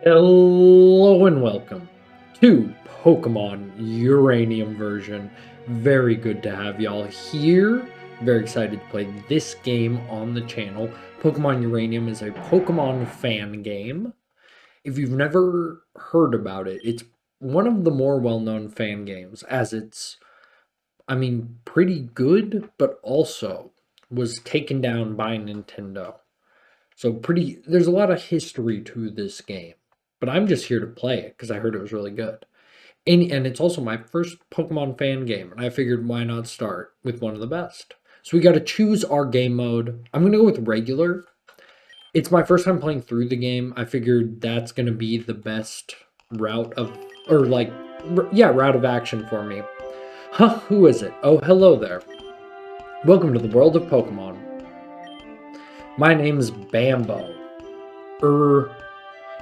Hello and welcome to Pokemon Uranium version. Very good to have y'all here. Very excited to play this game on the channel. Pokemon Uranium is a Pokemon fan game. If you've never heard about it, it's one of the more well-known fan games as pretty good, but also was taken down by Nintendo. There's a lot of history to this game, but I'm just here to play it because I heard it was really good. And it's also my first Pokemon fan game, and I figured why not start with one of the best. So we got to choose our game mode. I'm going to go with regular. It's my first time playing through the game. I figured that's going to be the best route of, route of action for me. Huh, who is it? Oh, hello there. Welcome to the world of Pokemon. My name's Bambo.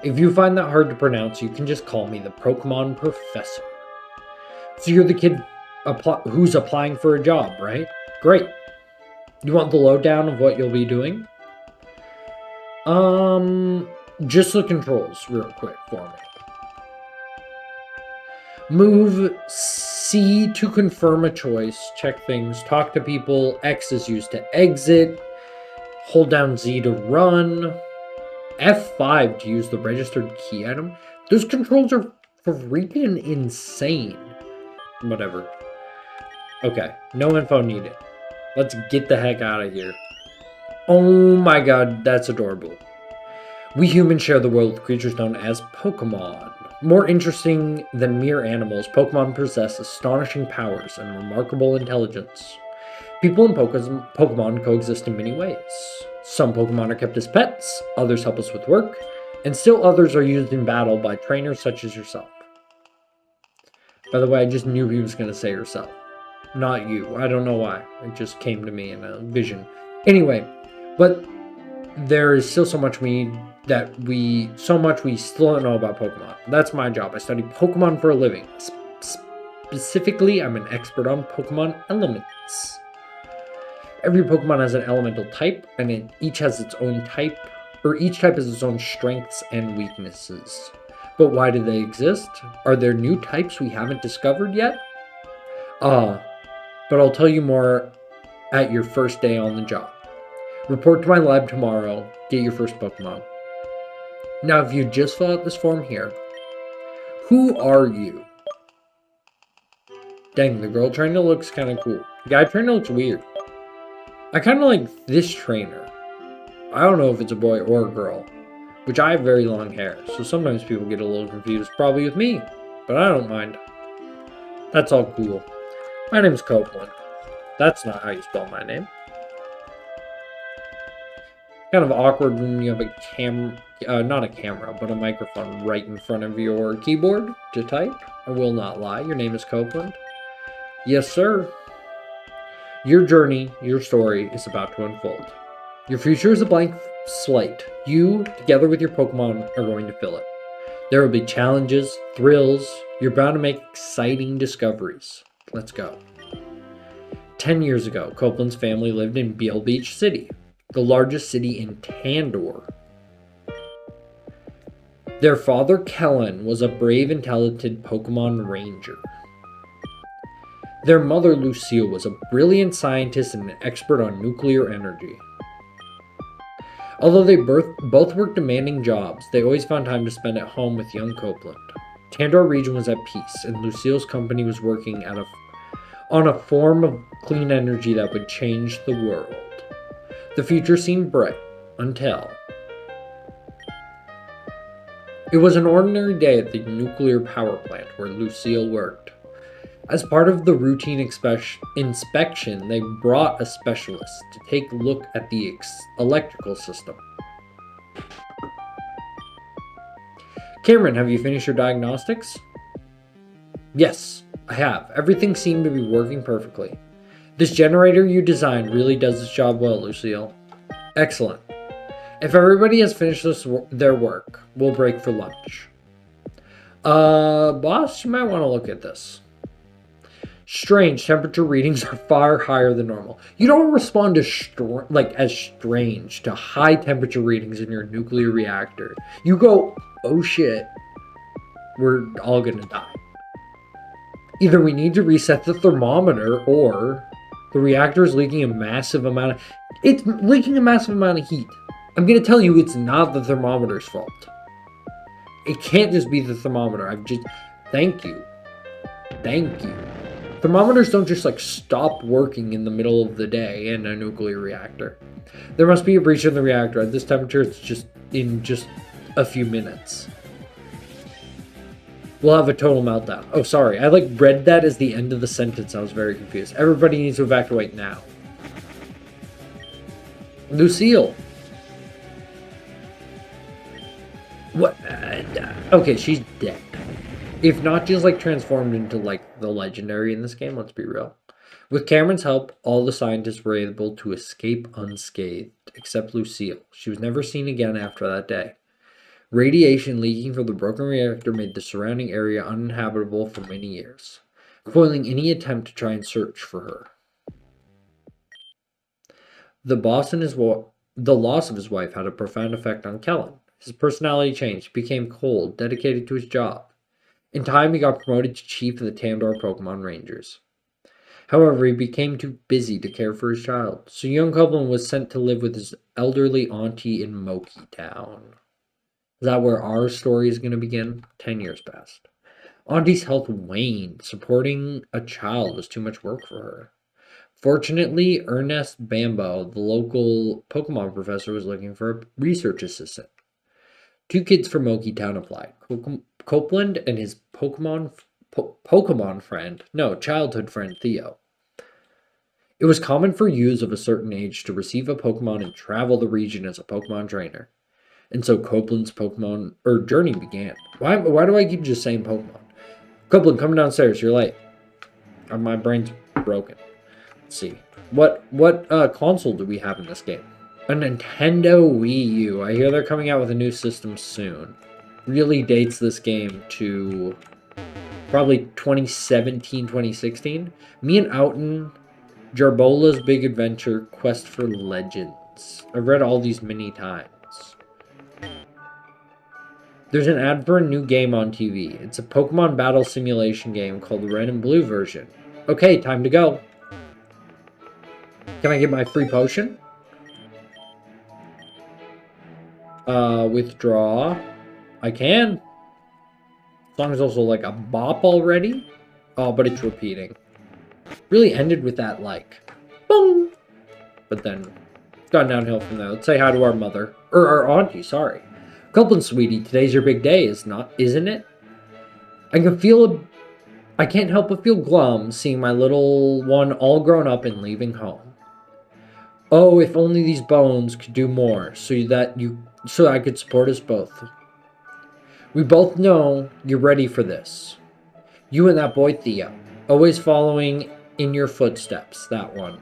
If you find that hard to pronounce, you can just call me the Pokemon Professor. So you're the kid who's applying for a job, right? Great. You want the lowdown of what you'll be doing? Just the controls real quick for me. Move C to confirm a choice, check things, talk to people, X is used to exit, hold down Z to run, F5 to use the registered key item. Those controls are freaking insane. Whatever. Okay, no info needed. Let's get the heck out of here. Oh my god, that's adorable. We humans share the world with creatures known as Pokemon. More interesting than mere animals, Pokemon possess astonishing powers and remarkable intelligence. People and Pokemon coexist in many ways. Some Pokemon are kept as pets, others help us with work, and still others are used in battle by trainers such as yourself. By the way, I just knew he was going to say yourself. Not you. I don't know why. It just came to me in a vision. Anyway, but there is still so much we still don't know about Pokemon. That's my job. I study Pokemon for a living. Specifically, I'm an expert on Pokemon elements. Every Pokemon has an elemental type, and each has its own type, or each type has its own strengths and weaknesses. But why do they exist? Are there new types we haven't discovered yet? But I'll tell you more at your first day on the job. Report to my lab tomorrow, get your first Pokemon. Now, if you just fill out this form here, who are you? Dang, the girl trainer looks kind of cool. The guy trainer looks weird. I kind of like this trainer. I don't know if it's a boy or a girl, which I have very long hair, so sometimes people get a little confused, probably with me, but I don't mind. That's all cool. My name's Copeland. That's not how you spell my name. Kind of awkward when you have a not a camera, but a microphone right in front of your keyboard to type. I will not lie, your name is Copeland. Yes, sir. Your journey, your story is about to unfold. Your future is a blank slate. You, together with your Pokemon, are going to fill it. There will be challenges, thrills. You're bound to make exciting discoveries. Let's go. 10 years ago, Copeland's family lived in Beale Beach City, the largest city in Tandor. Their father, Kellen, was a brave and talented Pokemon ranger. Their mother, Lucille, was a brilliant scientist and an expert on nuclear energy. Although they both worked demanding jobs, they always found time to spend at home with young Copeland. Tandor region was at peace, and Lucille's company was working on a form of clean energy that would change the world. The future seemed bright, until... It was an ordinary day at the nuclear power plant where Lucille worked. As part of the routine inspection, they brought a specialist to take a look at the electrical system. Cameron, have you finished your diagnostics? Yes, I have. Everything seemed to be working perfectly. This generator you designed really does its job well, Lucille. Excellent. If everybody has finished their work, we'll break for lunch. Boss, you might want to look at this. Strange temperature readings are far higher than normal. You don't respond as strange to high temperature readings in your nuclear reactor. You go oh shit, we're all gonna die. Either we need to reset the thermometer, or the reactor is leaking a massive amount of... It's leaking a massive amount of heat. I'm gonna tell you it's not the thermometer's fault. It can't just be the thermometer. Thank you. Thank you. Thermometers don't just like stop working in the middle of the day in a nuclear reactor. There must be a breach in the reactor. At this temperature, it's just in just a few minutes. We'll have a total meltdown. Oh, sorry. I like read that as the end of the sentence. I was very confused. Everybody needs to evacuate now. Lucille. What? Okay, she's dead. If not just like transformed into like the legendary in this game, let's be real. With Cameron's help, all the scientists were able to escape unscathed, except Lucille. She was never seen again after that day. Radiation leaking from the broken reactor made the surrounding area uninhabitable for many years, foiling any attempt to try and search for her. The loss of his wife had a profound effect on Kellen. His personality changed, he became cold, dedicated to his job. In time, he got promoted to chief of the Tandor Pokemon Rangers. However, he became too busy to care for his child, so young Copeland was sent to live with his elderly auntie in Moki Town. Is that where our story is going to begin? 10 years passed. Auntie's health waned. Supporting a child was too much work for her. Fortunately, Ernest Bambo, the local Pokemon professor, was looking for a research assistant. 2 kids from Moki Town applied. Copeland and his childhood friend Theo. It was common for youths of a certain age to receive a Pokemon and travel the region as a Pokemon trainer. And so Copeland's journey began. Why do I keep just saying Pokemon? Copeland, come downstairs. You're late. My brain's broken. Let's see. What console do we have in this game? A Nintendo Wii U. I hear they're coming out with a new system soon. Really dates this game to probably 2017, 2016. Me and Outen, Jarbola's Big Adventure, Quest for Legends. I've read all these many times. There's an ad for a new game on TV. It's a Pokemon battle simulation game called the Red and Blue version. Okay, time to go. Can I get my free potion? Withdraw. I can. Song's also like a bop already. Oh, but it's repeating. Really ended with that like, boom. But then it's gone downhill from there. Let's say hi to our mother. Or our auntie, sorry. Copeland, sweetie, today's your big day, isn't it? I can't help but feel glum seeing my little one all grown up and leaving home. Oh, if only these bones could do more so I could support us both. We both know you're ready for this. You and that boy Theo, always following in your footsteps, that one.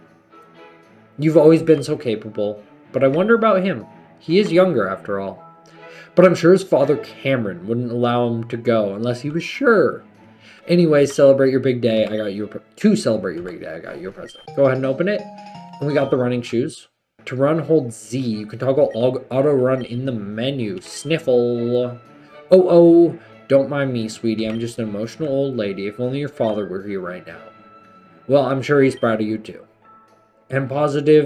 You've always been so capable, but I wonder about him. He is younger after all. But I'm sure his father Cameron wouldn't allow him to go unless he was sure. Anyway, celebrate your big day. To celebrate your big day, I got you a present. Go ahead and open it. And we got the running shoes. To run, hold Z. You can toggle auto run in the menu. Sniffle. Oh, don't mind me, sweetie. I'm just an emotional old lady. If only your father were here right now. Well, I'm sure he's proud of you too. And I'm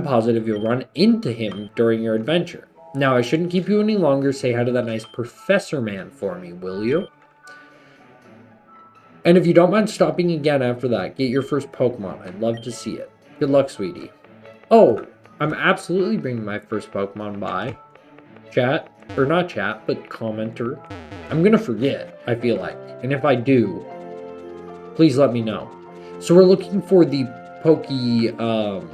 positive you'll run into him during your adventure. Now, I shouldn't keep you any longer. Say hi to that nice professor man for me, will you? And if you don't mind stopping again after that, get your first Pokemon. I'd love to see it. Good luck, sweetie. Oh, I'm absolutely bringing my first Pokemon by. Chat. Or not chat, but commenter. I'm gonna forget, I feel like. And if I do, please let me know. So we're looking for the Pokemon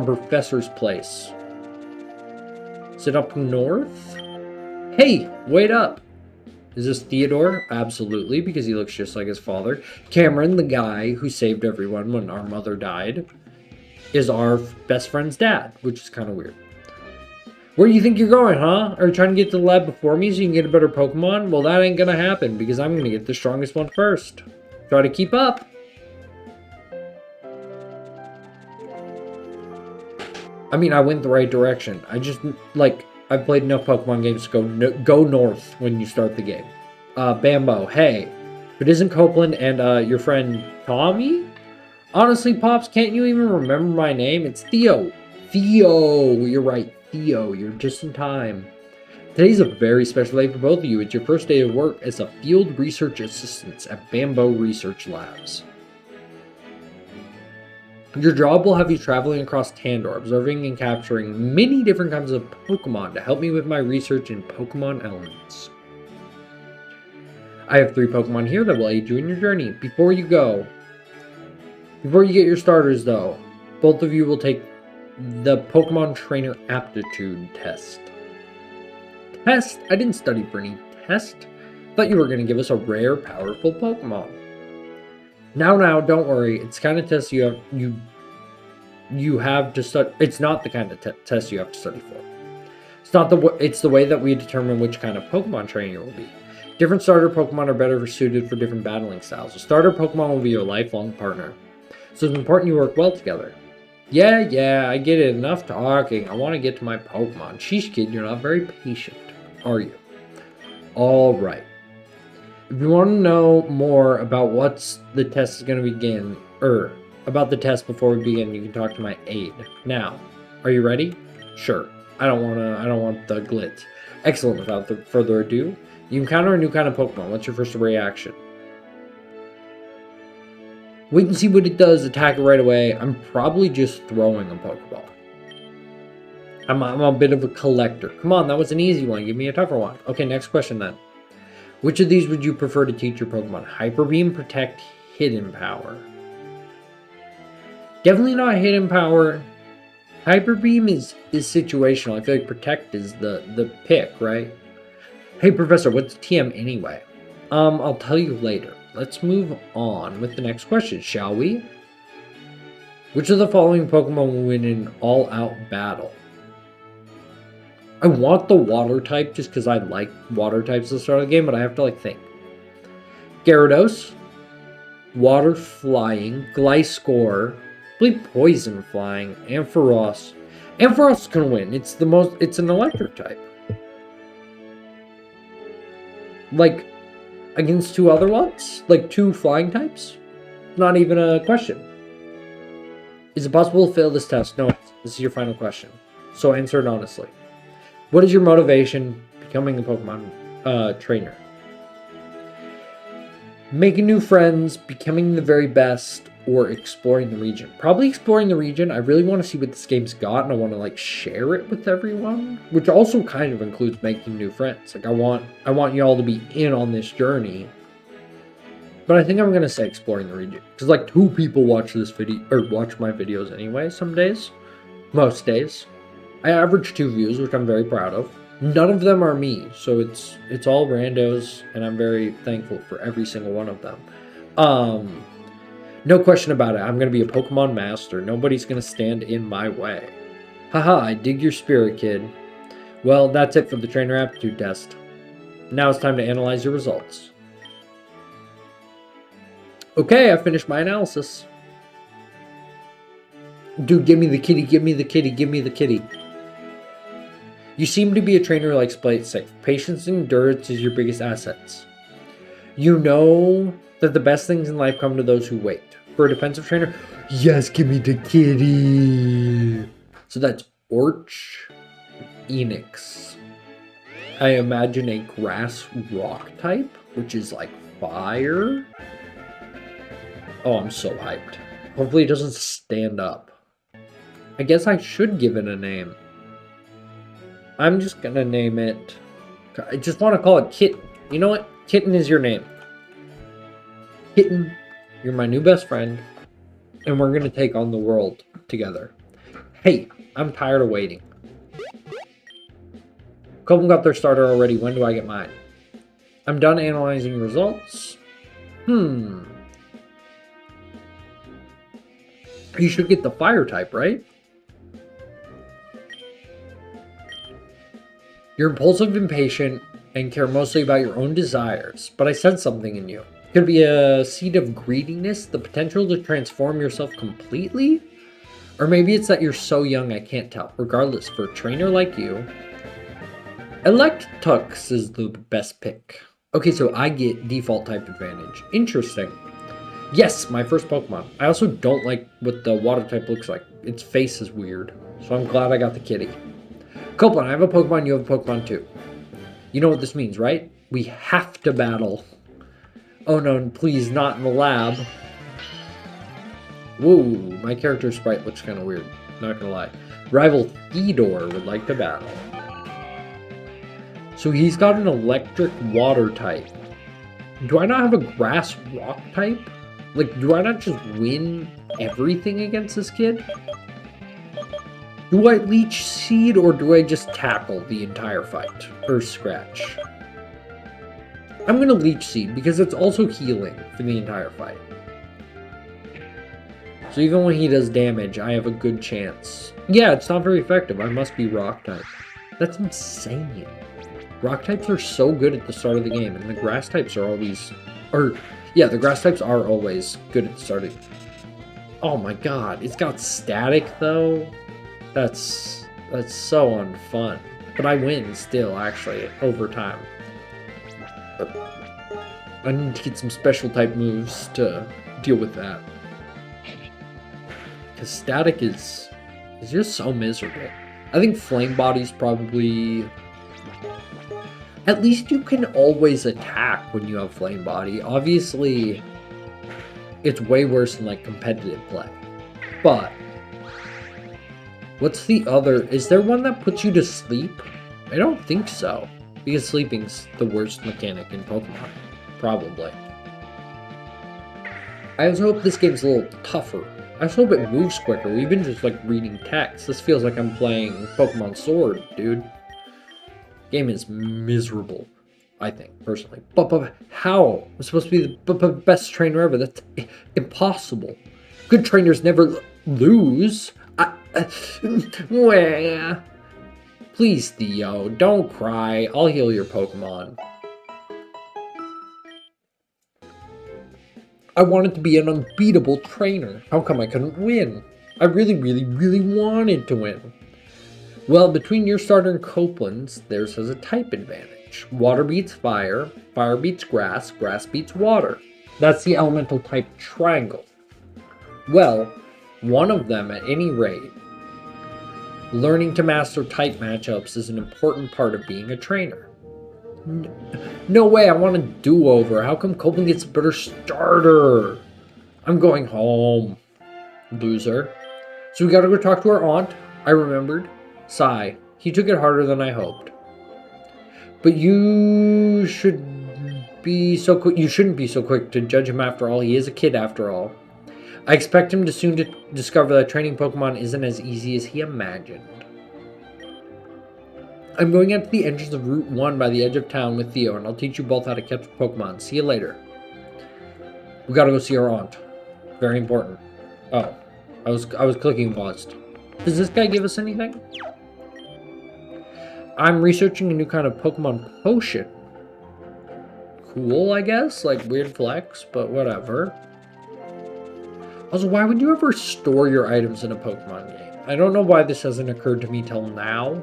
Professor's place. Is it up north? Hey, wait up! Is this Theodore? Absolutely, because he looks just like his father. Cameron, the guy who saved everyone when our mother died, is our best friend's dad, which is kind of weird. Where do you think you're going, huh? Are you trying to get to the lab before me so you can get a better Pokemon? Well, that ain't gonna happen, because I'm gonna get the strongest one first. Try to keep up. I mean, I went the right direction. I just, like, I've played enough Pokemon games to go north when you start the game. Bambo, hey. If it isn't Copeland and your friend Tommy? Honestly, Pops, can't you even remember my name? It's Theo. Theo, you're right, Theo. You're just in time. Today's a very special day for both of you. It's your first day of work as a field research assistant at Bambo Research Labs. Your job will have you traveling across Tandor, observing and capturing many different kinds of Pokemon to help me with my research in Pokemon elements. I have 3 Pokemon here that will aid you in your journey. Before you get your starters though, both of you will take the Pokemon Trainer Aptitude Test. Test? I didn't study for any test. Thought you were going to give us a rare, powerful Pokemon. Now, don't worry. It's the kind of test you have to study. It's not the kind of test you have to study for. It's the way that we determine which kind of Pokemon trainer you will be. Different starter Pokemon are better suited for different battling styles. A starter Pokemon will be your lifelong partner, so it's important you work well together. Yeah, I get it. Enough talking. I want to get to my Pokemon. Sheesh, kid, you're not very patient, are you? Alright. If you want to know more about what's the test is going to begin, about the test before we begin, you can talk to my aide. Now, are you ready? Sure. I don't want the glitz. Excellent. Without further ado, you encounter a new kind of Pokemon. What's your first reaction? Wait and see what it does. Attack it right away. I'm probably just throwing a Pokeball. I'm a bit of a collector. Come on, that was an easy one. Give me a tougher one. Okay, next question then. Which of these would you prefer to teach your Pokemon? Hyper Beam, Protect, Hidden Power. Definitely not Hidden Power. Hyper Beam is situational. I feel like Protect is the pick, right? Hey, Professor, what's TM anyway? I'll tell you later. Let's move on with the next question, shall we? Which of the following Pokemon will win an all-out battle? I want the water type just because I like water types at the start of the game, but I have to think. Gyarados, Water Flying, Gliscor, I believe Poison Flying, Ampharos. Ampharos is gonna win. It's an electric type. Against 2 other ones? 2 flying types? Not even a question. Is it possible to fail this test? No, this is your final question. So answer it honestly. What is your motivation becoming a Pokemon trainer? Making new friends, becoming the very best, or exploring the region? Probably exploring the region. I really want to see what this game's got, and I want to share it with everyone, which also kind of includes making new friends. I want y'all to be in on this journey. But I think I'm gonna say exploring the region because 2 people watch this video or watch my videos anyway. Some days, most days. I average 2 views, which I'm very proud of. None of them are me, so it's all randos, and I'm very thankful for every single one of them. No question about it, I'm going to be a Pokemon master. Nobody's going to stand in my way. Haha, I dig your spirit, kid. Well, that's it for the trainer aptitude test. Now it's time to analyze your results. Okay, I finished my analysis. Dude, give me the kitty, give me the kitty, give me the kitty. You seem to be a trainer who likes to play it safe. Patience and endurance is your biggest assets. You know that the best things in life come to those who wait. For a defensive trainer, yes, give me the kitty. So that's Orch Enix. I imagine a grass rock type, which is fire. Oh, I'm so hyped. Hopefully it doesn't stand up. I guess I should give it a name. I'm just gonna name it... I just want to call it Kitten. You know what? Kitten is your name. Kitten, you're my new best friend, and we're gonna take on the world together. Hey, I'm tired of waiting. Couple got their starter already. When do I get mine? I'm done analyzing results. You should get the fire type, right? You're impulsive, impatient, and care mostly about your own desires, but I sense something in you. It could be a seed of greediness, the potential to transform yourself completely? Or maybe it's that you're so young I can't tell. Regardless, for a trainer like you, Electux is the best pick. Okay, so I get default type advantage. Interesting. Yes, my first Pokemon. I also don't like what the water type looks like. Its face is weird. So I'm glad I got the kitty. Copeland, I have a Pokemon, you have a Pokemon too. You know what this means, right? We have to battle. Oh no, please, not in the lab. Whoa, my character sprite looks kind of weird. Not gonna lie. Rival Tandor would like to battle. So he's got an electric water type. Do I not have a grass rock type? Like, do I not just win everything against this kid? Do I leech seed or do I just tackle the entire fight? Or scratch? I'm gonna leech seed because it's also healing for the entire fight. So even when he does damage, I have a good chance. Yeah, it's not very effective. I must be rock type. That's insane. Rock types are so good at the start of the game, and the grass types are always... yeah, the grass types are always good at the start of... Oh my god, it's got static, though? That's so unfun. But I win still, actually, over time. I need to get some special type moves to deal with that. Because static is just so miserable. I think Flame Body's probably... At least you can always attack when you have Flame Body. Obviously, it's way worse in, like, competitive play. But, what's the other... Is there one that puts you to sleep? I don't think so. Because sleeping's the worst mechanic in Pokemon. Probably. I also hope this game's a little tougher. I just hope it moves quicker. We've been just, like, reading text. This feels like I'm playing Pokemon Sword, dude. Game is miserable, I think, personally. But how? I'm supposed to be the best trainer ever. That's impossible. Good trainers never lose. Please, Theo, don't cry. I'll heal your Pokemon. I wanted to be an unbeatable trainer. How come I couldn't win? I really wanted to win. Well, between your starter and Copeland's, theirs has a type advantage. Water beats fire, fire beats grass, grass beats water. That's the elemental type triangle. Well, one of them at any rate. Learning to master type matchups is an important part of being a trainer. No way, I want a do-over. How come Copeland gets a better starter? I'm going home. Loser. So we gotta go talk to our aunt. I remembered. Sigh. He took it harder than I hoped. But you shouldn't be so quick to judge him after all. He is a kid after all. I expect him to soon discover that training Pokemon isn't as easy as he imagined. I'm going out to the entrance of Route 1 by the edge of town with Theo, and I'll teach you both how to catch Pokemon. See you later. We gotta go see our aunt. Very important. Oh. I was clicking paused. Does this guy give us anything? I'm researching a new kind of Pokemon potion. Cool, I guess? Like, weird flex, but whatever. Also, why would you ever store your items in a Pokemon game? I don't know why this hasn't occurred to me till now.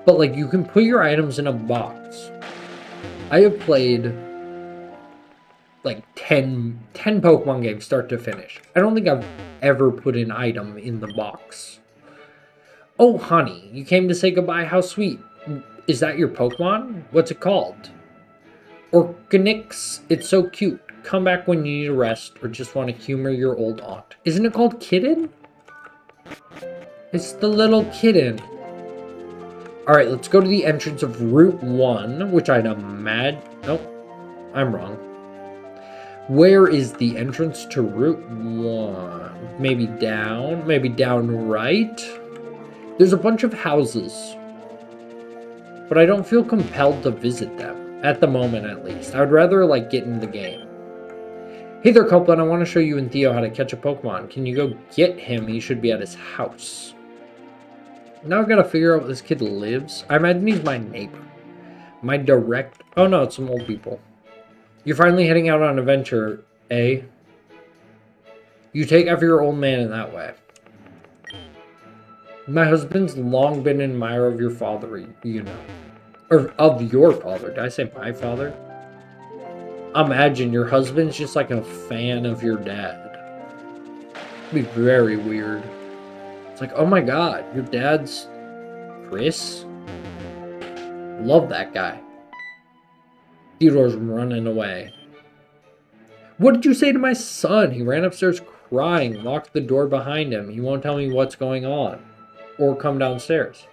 But, like, you can put your items in a box. I have played, like, 10 Pokemon games start to finish. I don't think I've ever put an item in the box. Oh, honey, you came to say goodbye? How sweet. Is that your Pokemon? What's it called? Organix. It's so cute. Come back when you need a rest or just want to humor your old aunt. Isn't it called Kitten? It's the little kitten. Alright, let's go to the entrance of Route 1, which I'd imagine... Nope, I'm wrong. Where is the entrance to Route 1? Maybe down right? There's a bunch of houses. But I don't feel compelled to visit them. At the moment, at least. I would rather, like, get in the game. Hey there, Copeland. I want to show you and Theo how to catch a Pokemon. Can you go get him? He should be at his house. Now I've got to figure out where this kid lives. I imagine he's my neighbor. My direct... Oh, no, it's some old people. You're finally heading out on an adventure, eh? You take after your old man in that way. My husband's long been an admirer of your father, you know. Or of your father. Did I say my father? Imagine your husband's just like a fan of your dad. It'd be very weird. It's like, oh my god, your dad's Chris? Love that guy. Theodore's running away. What did you say to my son? He ran upstairs crying, locked the door behind him. He won't tell me what's going on. Or come downstairs.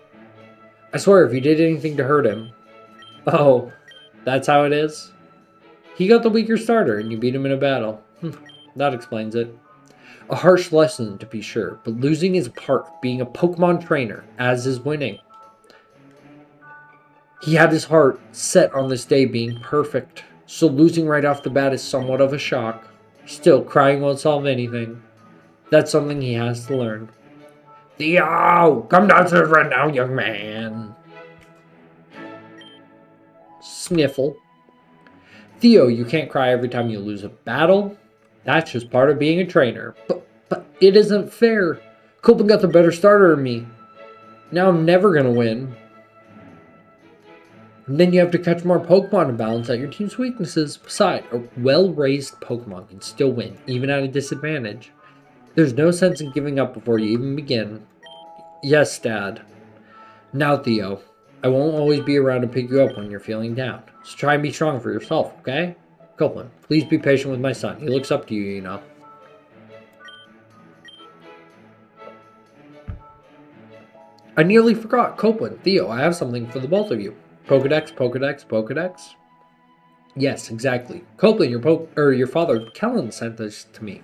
I swear, if you did anything to hurt him... Oh, that's how it is? He got the weaker starter, and you beat him in a battle. That explains it. A harsh lesson, to be sure, but losing is part of being a Pokemon trainer, as is winning. He had his heart set on this day being perfect, so losing right off the bat is somewhat of a shock. Still, crying won't solve anything. That's something he has to learn. Theo! Come downstairs right now, young man! Sniffle. Theo, you can't cry every time you lose a battle. That's just part of being a trainer. But it isn't fair. Copeland got the better starter than me. Now I'm never gonna win. And then you have to catch more Pokemon to balance out your team's weaknesses. Besides, a well-raised Pokemon can still win, even at a disadvantage. There's no sense in giving up before you even begin. Yes, Dad. Now, Theo, I won't always be around to pick you up when you're feeling down. So try and be strong for yourself, okay? Copeland, please be patient with my son. He looks up to you, you know. I nearly forgot. Copeland, Theo, I have something for the both of you. Pokedex, Pokedex, Pokedex. Yes, exactly. Copeland, your father, Kellen, sent this to me.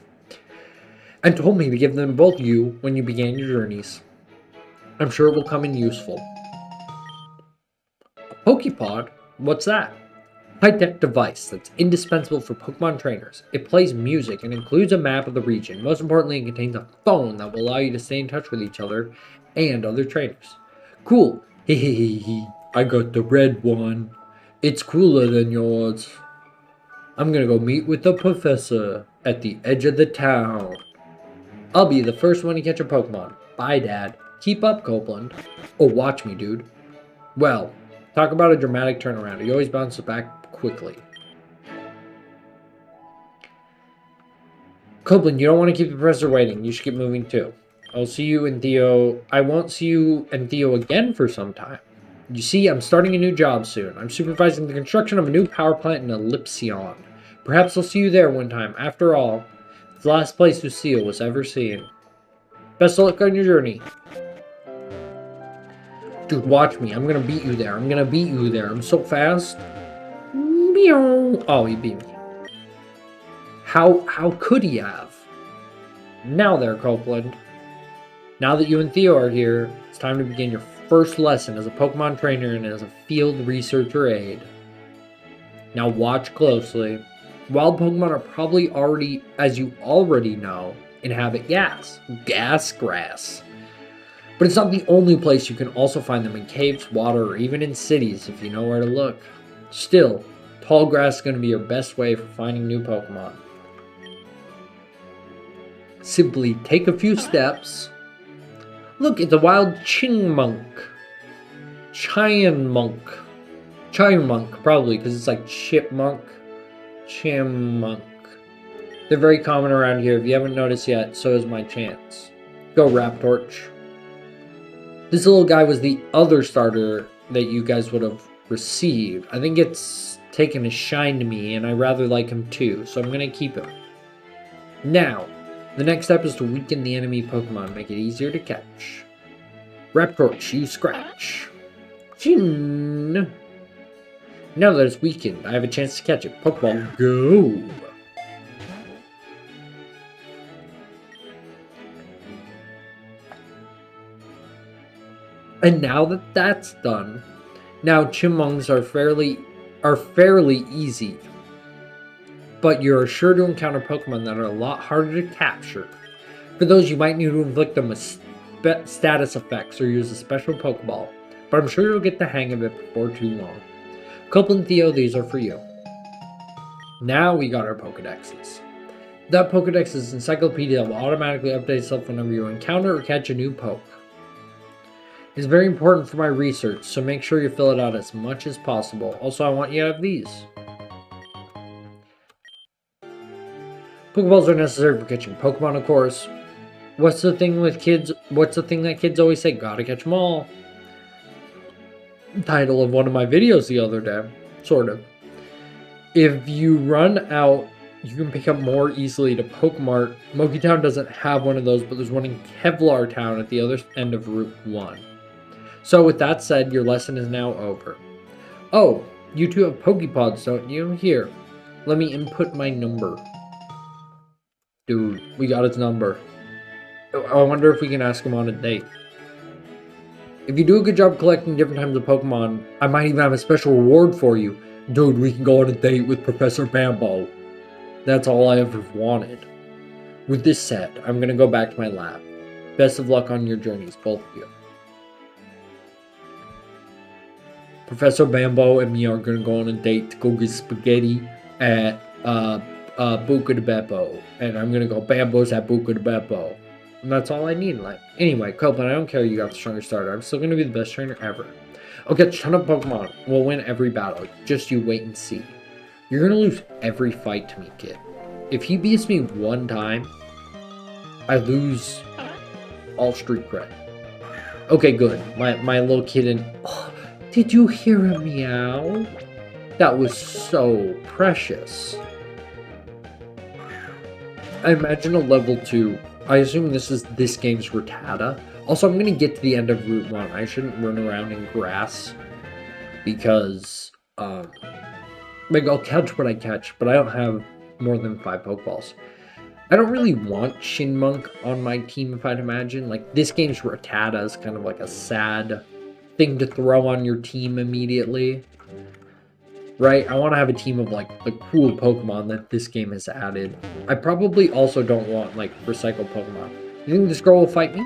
And told me to give them to both you when you began your journeys. I'm sure it will come in useful. A Pokepod? What's that? High-tech device that's indispensable for Pokemon trainers. It plays music and includes a map of the region. Most importantly, it contains a phone that will allow you to stay in touch with each other and other trainers. Cool. Hehehe. I got the red one. It's cooler than yours. I'm gonna go meet with the professor at the edge of the town. I'll be the first one to catch a Pokemon. Bye, Dad. Keep up, Copeland. Oh, watch me, dude. Well, talk about a dramatic turnaround. He always bounces back quickly. Copeland, you don't want to keep the professor waiting. You should get moving too. I'll see you and Theo. I won't see you and Theo again for some time. You see, I'm starting a new job soon. I'm supervising the construction of a new power plant in Ellipsion. Perhaps I'll see you there one time. After all, it's the last place Lucille was ever seen. Best of luck on your journey. Dude, watch me. I'm gonna beat you there. I'm gonna beat you there. I'm so fast. Oh, he beat me. How could he have? Now there, Copeland. Now that you and Theo are here, it's time to begin your first lesson as a Pokemon trainer and as a field researcher aide. Now watch closely. Wild Pokemon are probably already, as you already know, inhabit gas grass. But it's not the only place. You can also find them in caves, water, or even in cities if you know where to look. Still, tall grass is going to be your best way for finding new Pokemon. Simply take a few steps. Look, it's a wild Chimunk. Chimunk, probably, because it's like chipmunk. Chimunk. They're very common around here. If you haven't noticed yet, so is my chance. Go, Raptorch. This little guy was the other starter that you guys would have received. I think it's taken a shine to me, and I rather like him too, so I'm going to keep him. Now, the next step is to weaken the enemy Pokemon, make it easier to catch. Raptorch, you scratch. Chin. Now that it's weakened, I have a chance to catch it. Pokeball, go! And now that that's done, now Chimunks are fairly easy. But you're sure to encounter Pokemon that are a lot harder to capture. For those, you might need to inflict them with status effects or use a special Pokeball, but I'm sure you'll get the hang of it before too long. Copeland, Theo, these are for you. Now we got our Pokedexes. That Pokedex's encyclopedia will automatically update itself whenever you encounter or catch a new Poke. It's very important for my research, so make sure you fill it out as much as possible. Also, I want you to have these. Pokeballs are necessary for catching Pokemon, of course. What's the thing with kids? What's the thing that kids always say? Gotta catch them all. Title of one of my videos the other day. Sort of. If you run out, you can pick up more easily to Pokemart. Moki Town doesn't have one of those, but there's one in Kevlar Town at the other end of Route 1. So with that said, your lesson is now over. Oh, you two have Pokepods, don't you? Here, let me input my number. Dude, we got his number. I wonder if we can ask him on a date. If you do a good job collecting different types of Pokemon, I might even have a special reward for you. Dude, we can go on a date with Professor Bambo. That's all I ever wanted. With this said, I'm gonna go back to my lab. Best of luck on your journeys, both of you. Professor Bambo and me are gonna go on a date to go get spaghetti at Buca de Beppo. And I'm gonna go Bambo's at Buca de Beppo. And that's all I need in life. Anyway, Copeland, I don't care you got the strongest starter. I'm still gonna be the best trainer ever. I'll catch a ton of Pokemon. We'll win every battle. Just you wait and see. You're gonna lose every fight to me, kid. If he beats me one time, I lose all street cred. Okay, good. My little kid oh, did you hear a meow? That was so precious. I imagine a level 2. I assume this is this game's Rattata. Also, I'm gonna get to the end of Route 1. I shouldn't run around in grass because like I'll catch what I catch, but I don't have more than 5 Pokeballs. I don't really want Shinmonk on my team, if I'd imagine. Like, this game's Rattata is kind of like a sad thing to throw on your team immediately. Right? I want to have a team of, like, the cool Pokemon that this game has added. I probably also don't want, like, recycled Pokemon. You think this girl will fight me?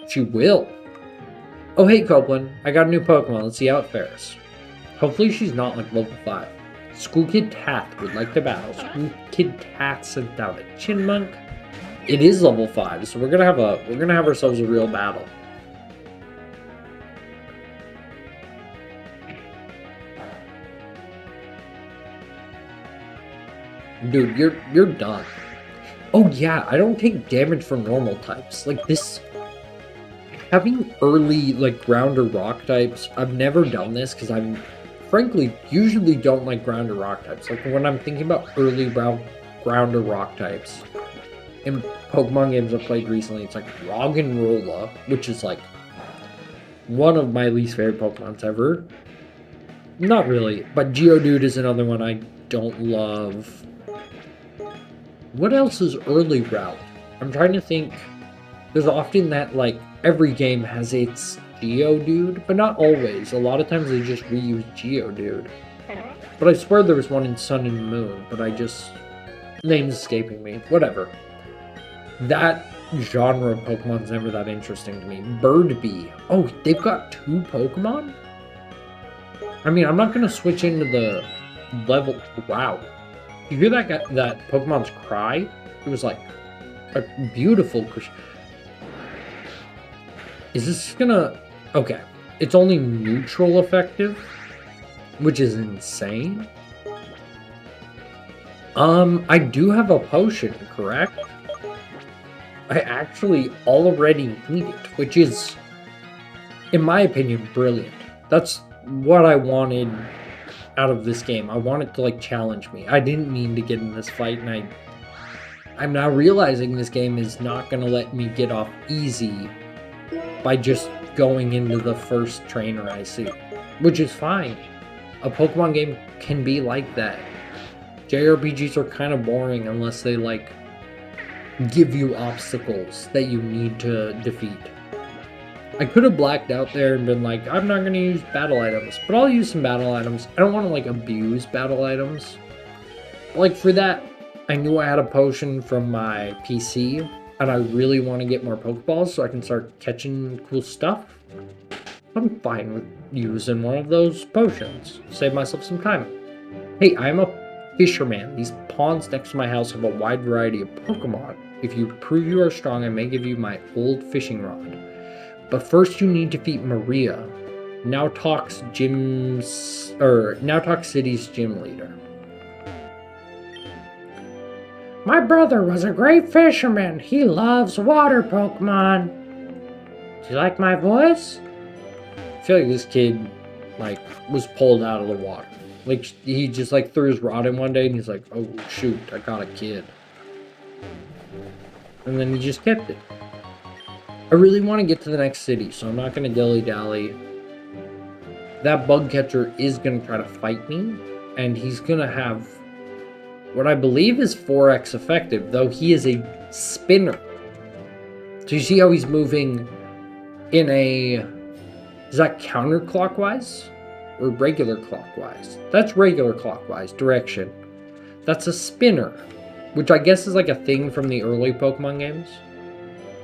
She will. Oh, hey, Copeland. I got a new Pokemon. Let's see how it fares. Hopefully she's not, like, level 5. School Kid Tath would like to battle. School Kid Tath sent out a Chinmunk. It is level 5, so we're gonna have ourselves a real battle. Dude, you're done. Oh yeah, I don't take damage from normal types. Like this, having early like ground or rock types, I've never done this because I'm frankly usually don't like ground or rock types. Like when I'm thinking about early ground or rock types in Pokemon games I've played recently, it's like Roggenrola, which is like one of my least favorite Pokemons ever. Not really, but Geodude is another one I don't love. What else is early route? I'm trying to think. There's often that, like, every game has its Geodude, but not always. A lot of times they just reuse Geodude. But I swear there was one in Sun and Moon, but I just... name's escaping me. Whatever. That genre of Pokemon's never that interesting to me. Birdbee. Oh, they've got 2 Pokemon? I mean, I'm not going to switch into the level... Wow. You hear that Pokemon's cry? It was like a beautiful... Is this gonna... Okay. It's only neutral effective, which is insane. I do have a potion, correct? I actually already need it, which is, in my opinion, brilliant. That's what I wanted out of this game. I wanted to, like, challenge me. I didn't mean to get in this fight, and I'm now realizing this game is not going to let me get off easy by just going into the first trainer I see, which is fine. A Pokemon game can be like that. JRPGs are kind of boring unless they, like, give you obstacles that you need to defeat. I could have blacked out there and been like, I'm not going to use battle items, but I'll use some battle items. I don't want to, like, abuse battle items. Like, for that, I knew I had a potion from my PC, and I really want to get more Pokeballs so I can start catching cool stuff. I'm fine with using one of those potions. Save myself some time. Hey, I'm a fisherman. These ponds next to my house have a wide variety of Pokemon. If you prove you are strong, I may give you my old fishing rod. But first you need to defeat Maria, Now Talk City's gym leader. My brother was a great fisherman. He loves water Pokemon. Do you like my voice? I feel like this kid, like, was pulled out of the water. Like, he just, like, threw his rod in one day and he's like, oh, shoot, I got a kid. And then he just kept it. I really want to get to the next city, so I'm not going to dilly-dally. That bug catcher is going to try to fight me, and he's going to have what I believe is 4x effective, though he is a spinner. So you see how he's moving in a... Is that counterclockwise? Or regular clockwise? That's regular clockwise direction. That's a spinner, which I guess is like a thing from the early Pokemon games.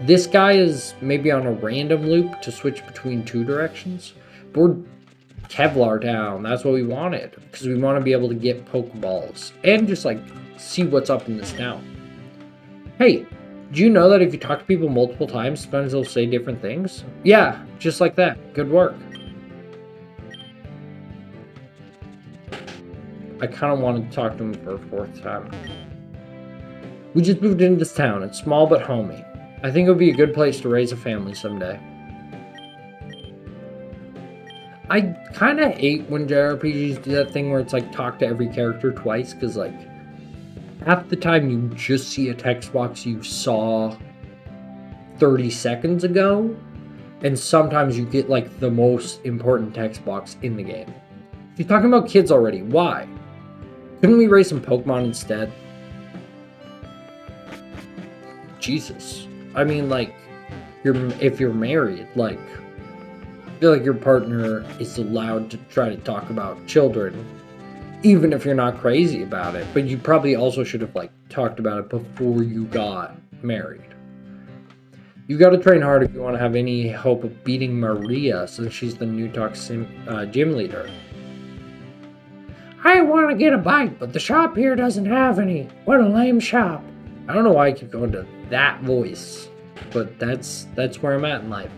This guy is maybe on a random loop to switch between 2 directions. But we're Kevlar down. That's what we wanted. Because we want to be able to get Pokeballs. And just like see what's up in this town. Hey, do you know that if you talk to people multiple times, sometimes they'll say different things? Yeah, just like that. Good work. I kind of wanted to talk to him for a 4th time. We just moved into this town. It's small but homey. I think it would be a good place to raise a family someday. I kind of hate when JRPGs do that thing where it's like talk to every character twice, because like half the time you just see a text box you saw 30 seconds ago, and sometimes you get like the most important text box in the game. If you're talking about kids already, why? Couldn't we raise some Pokemon instead? Jesus. I mean, like, if you're married, like, I feel like your partner is allowed to try to talk about children, even if you're not crazy about it. But you probably also should have, like, talked about it before you got married. You got to train hard if you want to have any hope of beating Maria, since she's the new gym leader. I want to get a bike, but the shop here doesn't have any. What a lame shop. I don't know why I keep going to that voice, but that's where I'm at in life.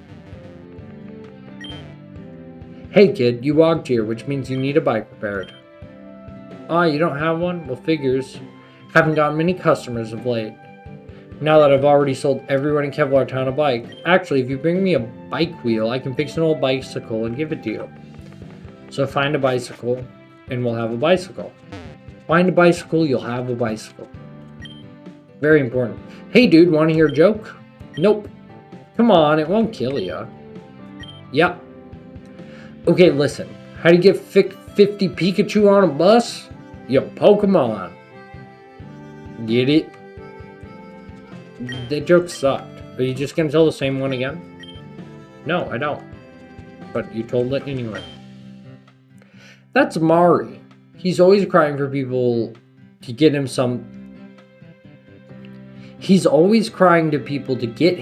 Hey kid, you walked here, which means you need a bike repaired. Oh, you don't have one? Well, figures. Haven't gotten many customers of late. Now that I've already sold everyone in Kevlar Town a bike, actually, if you bring me a bike wheel, I can fix an old bicycle and give it to you. So find a bicycle, and we'll have a bicycle. Find a bicycle, you'll have a bicycle. Very important. Hey dude, want to hear a joke? Nope. Come on, it won't kill you. Yep. Okay, listen. How do you get 50 Pikachu on a bus? You Pokemon. Get it? That joke sucked. Are you just gonna tell the same one again? No, I don't. But you told it anyway. That's Mari. He's always crying for people to get him some... He's always crying to people to get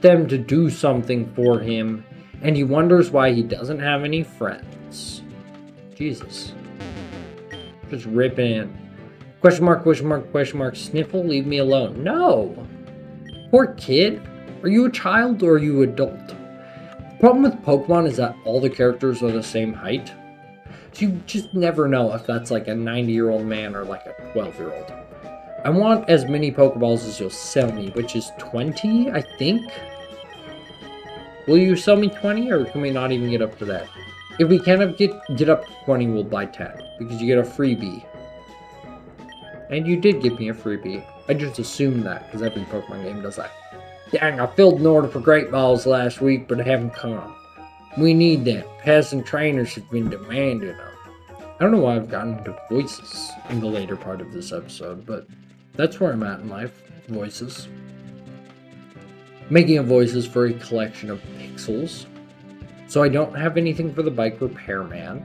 them to do something for him, and he wonders why he doesn't have any friends. Jesus. Just ripping in. Question mark, question mark, question mark, sniffle, leave me alone. No! Poor kid. Are you a child or are you adult? The problem with Pokemon is that all the characters are the same height. So you just never know if that's like a 90-year-old man or like a 12-year-old. I want as many Pokeballs as you'll sell me, which is 20, I think? Will you sell me 20, or can we not even get up to that? If we can't get up to 20, we'll buy 10, because you get a freebie. And you did give me a freebie. I just assumed that, because every Pokemon game does that. Dang, I filled an order for Great Balls last week, but they haven't come. We need them. Peasant trainers have been demanding them. I don't know why I've gotten into voices in the later part of this episode, but that's where I'm at in life. Voices. Making a voices for a collection of pixels. So I don't have anything for the bike repairman.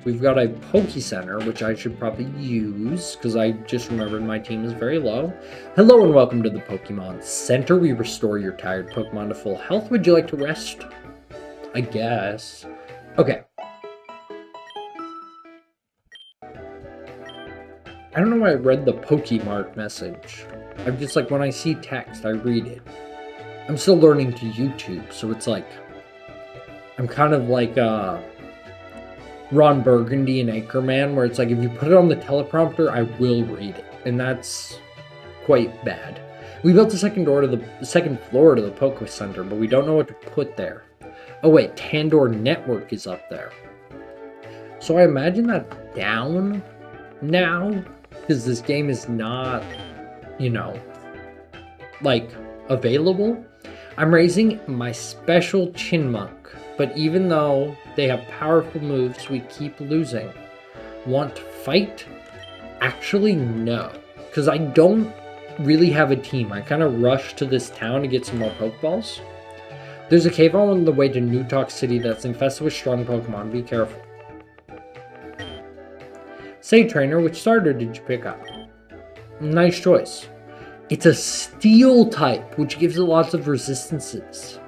We've got a Poke Center, which I should probably use, because I just remembered my team is very low. Hello and welcome to the Pokemon Center. We restore your tired Pokemon to full health. Would you like to rest? I guess. Okay. I don't know why I read the Pokemart message. I'm just like, when I see text, I read it. I'm still learning to YouTube, so it's like I'm kind of like Ron Burgundy and Anchorman, where it's like if you put it on the teleprompter, I will read it, and that's quite bad. We built the second floor to the Poke Center, but we don't know what to put there. Oh wait, Tandor Network is up there. So I imagine that's down now, because this game is not, you know, like, available. I'm raising my special Chinmunk, but even though they have powerful moves, we keep losing. Want to fight? Actually, no, because I don't really have a team. I kind of rushed to this town to get some more Pokeballs. There's a cave on the way to New Talk City that's infested with strong Pokemon. Be careful. Say, trainer, which starter did you pick up? Nice choice. It's a steel type, which gives it lots of resistances.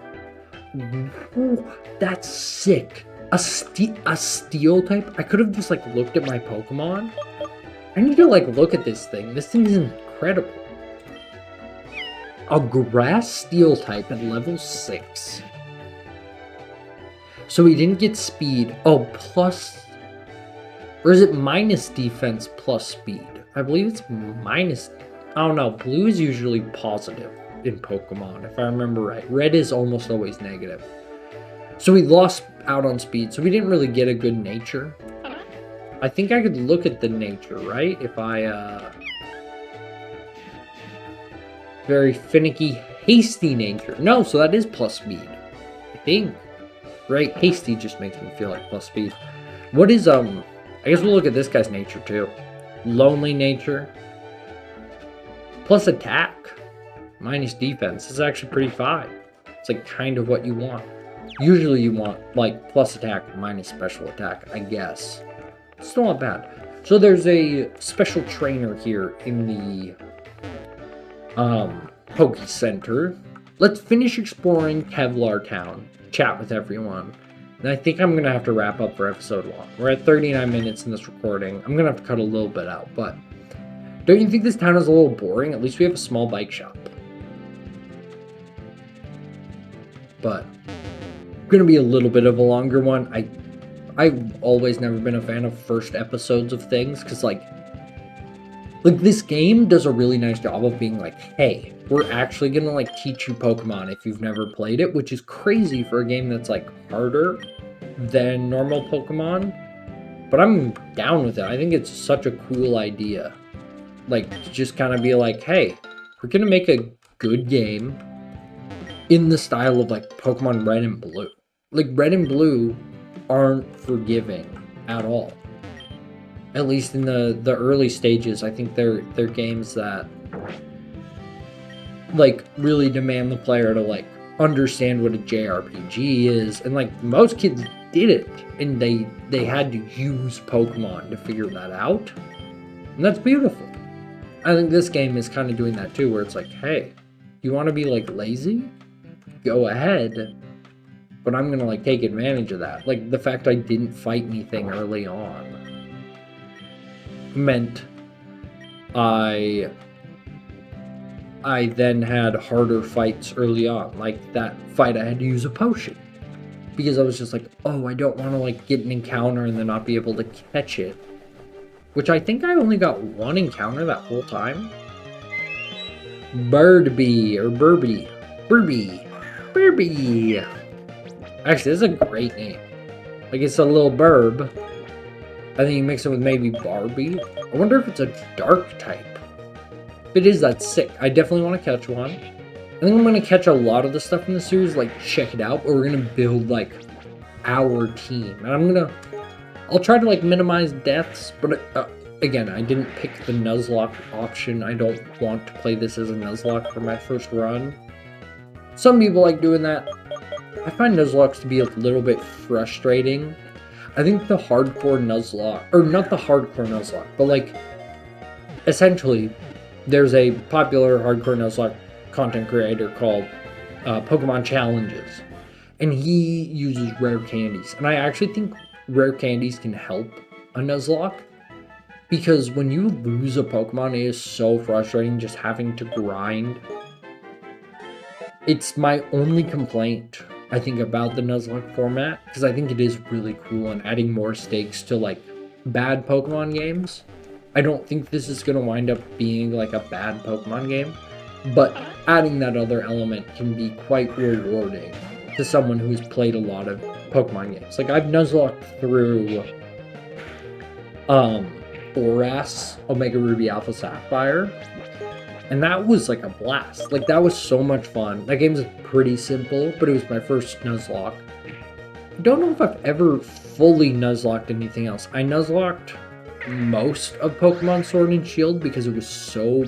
Ooh, that's sick. A steel type? I could have just like looked at my Pokemon. I need to like look at this thing. This thing is incredible. A grass steel type at level 6. So he didn't get speed. Oh, plus... Or is it minus defense plus speed? I believe it's minus... I don't know. Blue is usually positive in Pokemon, if I remember right. Red is almost always negative. So we lost out on speed, so we didn't really get a good nature. I think I could look at the nature, right? If I, very finicky, hasty nature. No, so that is plus speed. I think. Right? Hasty just makes me feel like plus speed. What is, I guess we'll look at this guy's nature, too. Lonely nature. Plus attack. Minus defense. This is actually pretty fine. It's like kind of what you want. Usually you want, like, plus attack, minus special attack, I guess. Still not bad. So there's a special trainer here in the Poke Center. Let's finish exploring Kevlar Town. Chat with everyone. And I think I'm going to have to wrap up for episode 1. We're at 39 minutes in this recording. I'm going to have to cut a little bit out, but don't you think this town is a little boring? At least we have a small bike shop. But going to be a little bit of a longer one. I've always never been a fan of first episodes of things, because like this game does a really nice job of being like, hey, we're actually gonna like teach you Pokemon if you've never played it, which is crazy for a game that's like harder than normal Pokemon. But I'm down with it. I think it's such a cool idea. Like, to just kind of be like, hey, we're gonna make a good game in the style of like Pokemon Red and Blue. Like, Red and Blue aren't forgiving at all. At least in the early stages. I think they're games that like really demand the player to like understand what a JRPG is, and like most kids did it, and they had to use Pokemon to figure that out, and that's beautiful. I think this game is kind of doing that too, where it's like, hey, you want to be like lazy? Go ahead. But I'm gonna like take advantage of that. Like the fact I didn't fight anything early on meant I then had harder fights early on. Like that fight I had to use a potion. Because I was just like, oh, I don't want to like get an encounter and then not be able to catch it. Which I think I only got one encounter that whole time. Birdbee or Burby. Burby. Actually, this is a great name. Like, it's a little burb. I think you mix it with maybe Barbie. I wonder if it's a dark type. If it is, that's sick. I definitely want to catch one. I think I'm going to catch a lot of the stuff in the series, like, check it out. But we're going to build, like, our team. And I'll try to, like, minimize deaths. But, again, I didn't pick the Nuzlocke option. I don't want to play this as a Nuzlocke for my first run. Some people like doing that. I find Nuzlocks to be a little bit frustrating. I think the hardcore Nuzlocke, or not the hardcore Nuzlocke, but like, essentially, there's a popular hardcore Nuzlocke content creator called Pokemon Challenges, and he uses rare candies. And I actually think rare candies can help a Nuzlocke, because when you lose a Pokemon, it is so frustrating just having to grind It's my only complaint, I think, about the Nuzlocke format, because I think it is really cool and adding more stakes to, like, bad Pokemon games. I don't think this is going to wind up being, like, a bad Pokemon game, but adding that other element can be quite rewarding to someone who's played a lot of Pokemon games. Like, I've Nuzlocked through, Boras, Omega Ruby Alpha Sapphire, and that was like a blast. Like, that was so much fun. That game's pretty simple, but it was my first Nuzlocke. I don't know if I've ever fully Nuzlocked anything else. I Nuzlocked most of Pokemon Sword and Shield because it was so,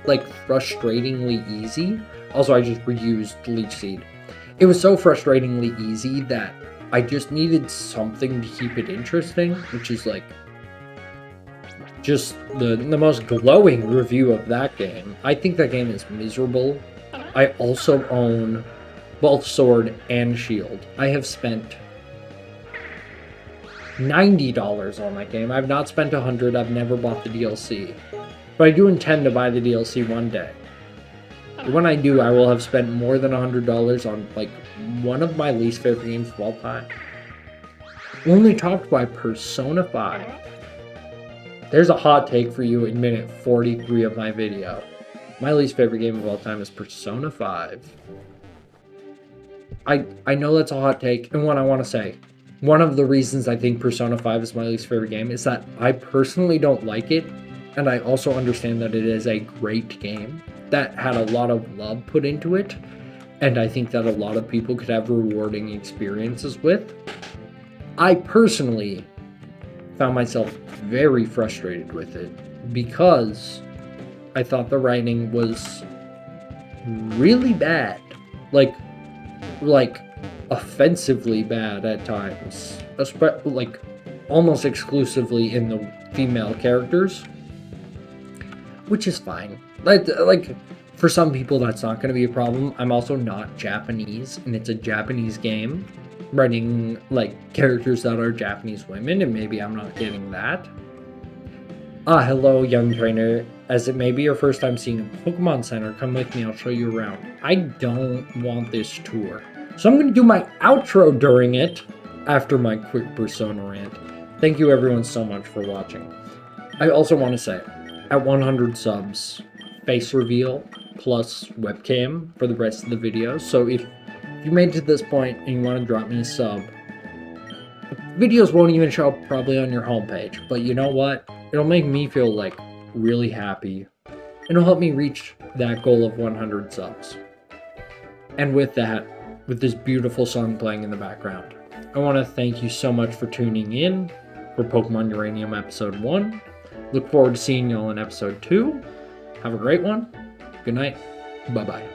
like, frustratingly easy. Also, I just reused Leech Seed. It was so frustratingly easy that I just needed something to keep it interesting, which is, like, just the most glowing review of that game. I think that game is miserable. I also own both Sword and Shield. I have spent $90 on that game. I've not spent $100. I've never bought the DLC. But I do intend to buy the DLC one day. When I do, I will have spent more than $100 on, like, one of my least favorite games of all time. Only topped by Persona 5. There's a hot take for you in minute 43 of my video. My least favorite game of all time is Persona 5. I know that's a hot take, and what I want to say, one of the reasons I think Persona 5 is my least favorite game is that I personally don't like it, and I also understand that it is a great game that had a lot of love put into it, and I think that a lot of people could have rewarding experiences with. I personally found myself very frustrated with it because I thought the writing was really bad. Like offensively bad at times. Like, almost exclusively in the female characters. Which is fine. Like, for some people that's not going to be a problem. I'm also not Japanese, and it's a Japanese game. Writing, like, characters that are Japanese women, and maybe I'm not getting that. Hello, young trainer. As it may be your first time seeing a Pokemon Center, come with me, I'll show you around. I don't want this tour. So I'm going to do my outro during it, after my quick Persona rant. Thank you everyone so much for watching. I also want to say, at 100 subs, face reveal plus webcam for the rest of the video. So if you made it to this point and you want to drop me a sub, videos won't even show up probably on your homepage, but you know what? It'll make me feel, like, really happy, and it'll help me reach that goal of 100 subs. And with that, with this beautiful song playing in the background, I want to thank you so much for tuning in for Pokemon Uranium Episode 1. Look forward to seeing y'all in Episode 2. Have a great one. Good night. Bye-bye.